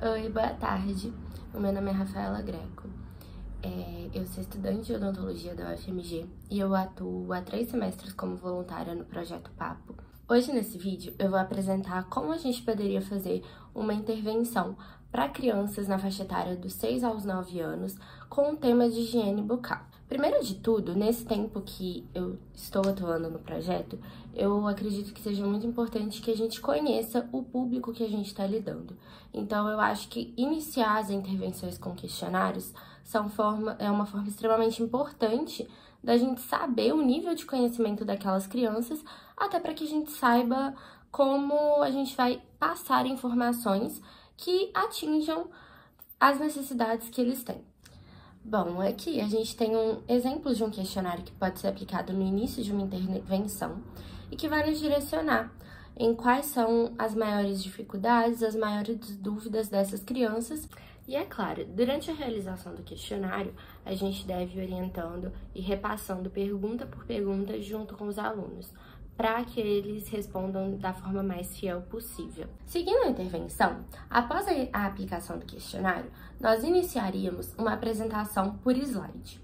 Oi, boa tarde. O meu nome é Rafaela Greco. Eu sou estudante de odontologia da UFMG e eu atuo há 3 semestres como voluntária no Projeto Papo. Hoje, nesse vídeo, eu vou apresentar como a gente poderia fazer uma intervenção para crianças na faixa etária dos 6 aos 9 anos com o tema de higiene bucal. Primeiro de tudo, nesse tempo que eu estou atuando no projeto, eu acredito que seja muito importante que a gente conheça o público que a gente está lidando. Então, eu acho que iniciar as intervenções com questionários é uma forma extremamente importante da gente saber o nível de conhecimento daquelas crianças, até para que a gente saiba como a gente vai passar informações que atinjam as necessidades que eles têm. Bom, aqui a gente tem um exemplo de um questionário que pode ser aplicado no início de uma intervenção e que vai nos direcionar em quais são as maiores dificuldades, as maiores dúvidas dessas crianças. E é claro, durante a realização do questionário, a gente deve ir orientando e repassando pergunta por pergunta junto com os alunos, para que eles respondam da forma mais fiel possível. Seguindo a intervenção, após a aplicação do questionário, nós iniciaríamos uma apresentação por slide.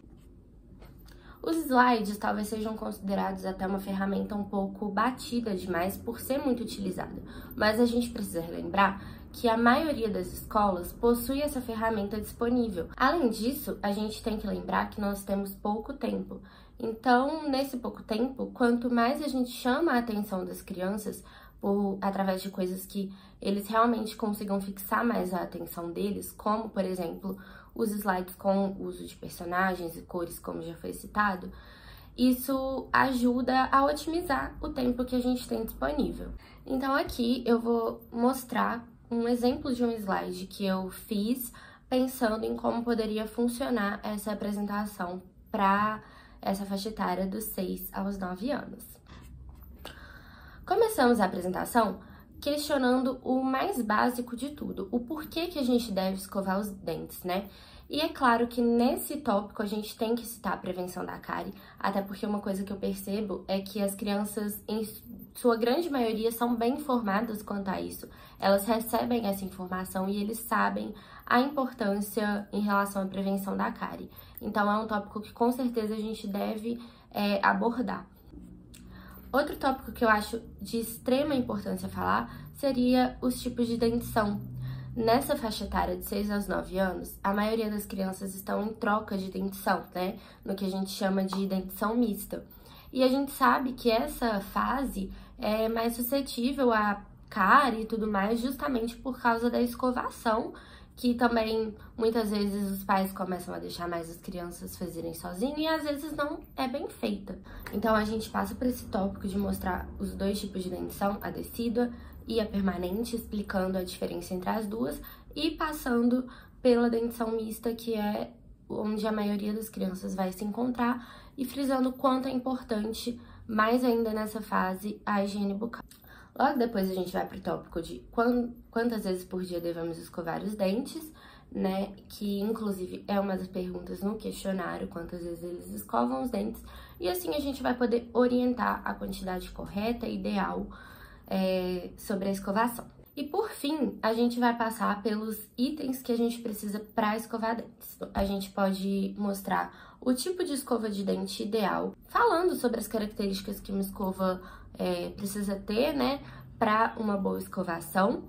Os slides talvez sejam considerados até uma ferramenta um pouco batida demais por ser muito utilizada, mas a gente precisa relembrar que a maioria das escolas possui essa ferramenta disponível. Além disso, a gente tem que lembrar que nós temos pouco tempo. Então, nesse pouco tempo, quanto mais a gente chama a atenção das crianças através de coisas que eles realmente consigam fixar mais a atenção deles, como, por exemplo, os slides com uso de personagens e cores, como já foi citado, isso ajuda a otimizar o tempo que a gente tem disponível. Então, aqui eu vou mostrar um exemplo de um slide que eu fiz pensando em como poderia funcionar essa apresentação para essa faixa etária dos 6 aos 9 anos. Começamos a apresentação questionando o mais básico de tudo, o porquê que a gente deve escovar os dentes, né? E é claro que nesse tópico a gente tem que citar a prevenção da cárie, até porque uma coisa que eu percebo é que as crianças, em sua grande maioria, são bem informadas quanto a isso. Elas recebem essa informação e eles sabem a importância em relação à prevenção da cárie. Então, é um tópico que com certeza a gente deve abordar. Outro tópico que eu acho de extrema importância falar seria os tipos de dentição. Nessa faixa etária de 6 aos 9 anos, a maioria das crianças estão em troca de dentição, né? No que a gente chama de dentição mista. E a gente sabe que essa fase é mais suscetível a cárie e tudo mais, justamente por causa da escovação, que também muitas vezes os pais começam a deixar mais as crianças fazerem sozinhos e às vezes não é bem feita. Então a gente passa por esse tópico de mostrar os dois tipos de dentição, a decídua e a permanente, explicando a diferença entre as duas e passando pela dentição mista, que é onde a maioria das crianças vai se encontrar, e frisando o quanto é importante, mais ainda nessa fase, a higiene bucal. Logo depois a gente vai para o tópico de quantas vezes por dia devemos escovar os dentes, né? Que inclusive é uma das perguntas no questionário, quantas vezes eles escovam os dentes. E assim a gente vai poder orientar a quantidade correta e ideal sobre a escovação. E por fim, a gente vai passar pelos itens que a gente precisa para escovar dentes. A gente pode mostrar o tipo de escova de dente ideal, falando sobre as características que uma escova precisa ter, né, para uma boa escovação.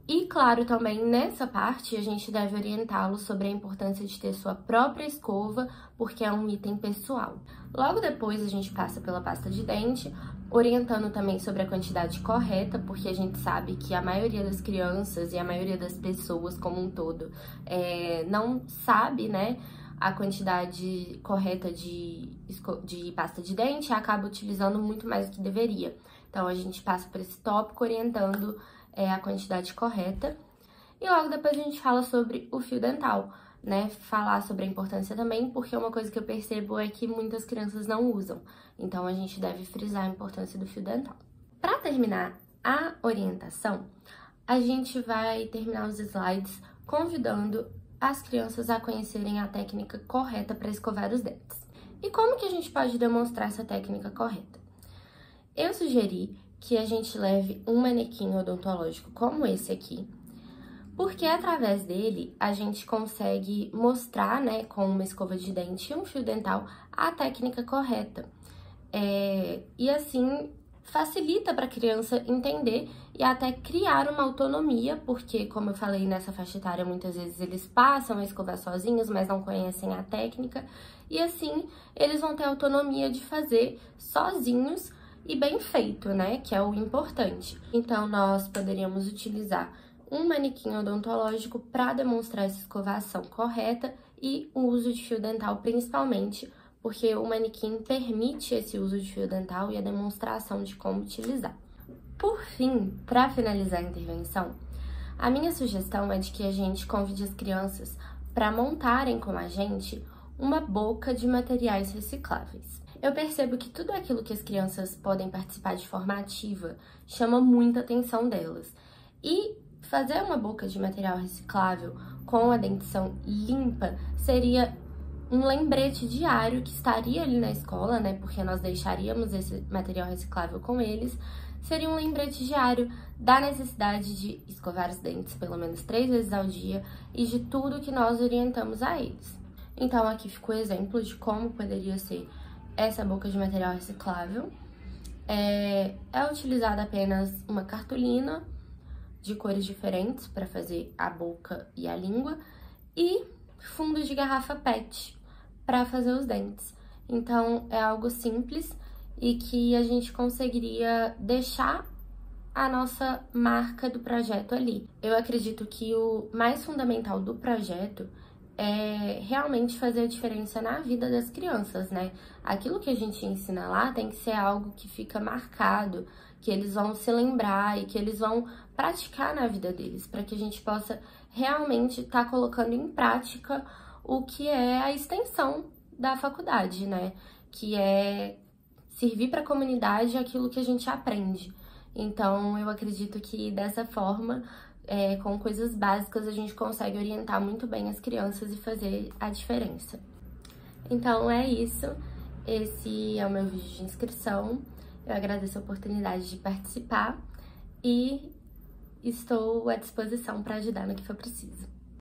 E, claro, também nessa parte a gente deve orientá-lo sobre a importância de ter sua própria escova, porque é um item pessoal. Logo depois a gente passa pela pasta de dente, orientando também sobre a quantidade correta, porque a gente sabe que a maioria das crianças e a maioria das pessoas como um todo não sabe, né, a quantidade correta de pasta de dente e acaba utilizando muito mais do que deveria. Então, a gente passa por esse tópico orientando a quantidade correta. E logo depois a gente fala sobre o fio dental, né? Falar sobre a importância também, porque uma coisa que eu percebo é que muitas crianças não usam. Então, a gente deve frisar a importância do fio dental. Para terminar a orientação, a gente vai terminar os slides convidando as crianças a conhecerem a técnica correta para escovar os dentes. E como que a gente pode demonstrar essa técnica correta? Eu sugeri que a gente leve um manequim odontológico como esse aqui, Porque através dele a gente consegue mostrar, né, com uma escova de dente e um fio dental, a técnica correta. E assim facilita para a criança entender e até criar uma autonomia, porque, como eu falei, nessa faixa etária, muitas vezes eles passam a escovar sozinhos, mas não conhecem a técnica, e assim eles vão ter autonomia de fazer sozinhos e bem feito, né, que é o importante. Então, nós poderíamos utilizar um manequim odontológico para demonstrar essa escovação correta e o uso de fio dental, principalmente, porque o manequim permite esse uso de fio dental e a demonstração de como utilizar. Por fim, para finalizar a intervenção, a minha sugestão é de que a gente convide as crianças para montarem com a gente uma boca de materiais recicláveis. Eu percebo que tudo aquilo que as crianças podem participar de forma ativa chama muita atenção delas. E fazer uma boca de material reciclável com a dentição limpa seria um lembrete diário que estaria ali na escola, né? Porque nós deixaríamos esse material reciclável com eles. Seria um lembrete diário da necessidade de escovar os dentes pelo menos 3 vezes ao dia e de tudo que nós orientamos a eles. Então, aqui ficou o exemplo de como poderia ser essa boca de material reciclável. É utilizada apenas uma cartolina de cores diferentes para fazer a boca e a língua e fundo de garrafa PET para fazer os dentes. Então, é algo simples e que a gente conseguiria deixar a nossa marca do projeto ali. Eu acredito que o mais fundamental do projeto é realmente fazer a diferença na vida das crianças, né? Aquilo que a gente ensina lá tem que ser algo que fica marcado, que eles vão se lembrar e que eles vão praticar na vida deles, para que a gente possa realmente estar colocando em prática o que é a extensão da faculdade, né? Que é servir para a comunidade aquilo que a gente aprende. Então, eu acredito que dessa forma, com coisas básicas, a gente consegue orientar muito bem as crianças e fazer a diferença. Então, é isso. Esse é o meu vídeo de inscrição. Eu agradeço a oportunidade de participar e estou à disposição para ajudar no que for preciso.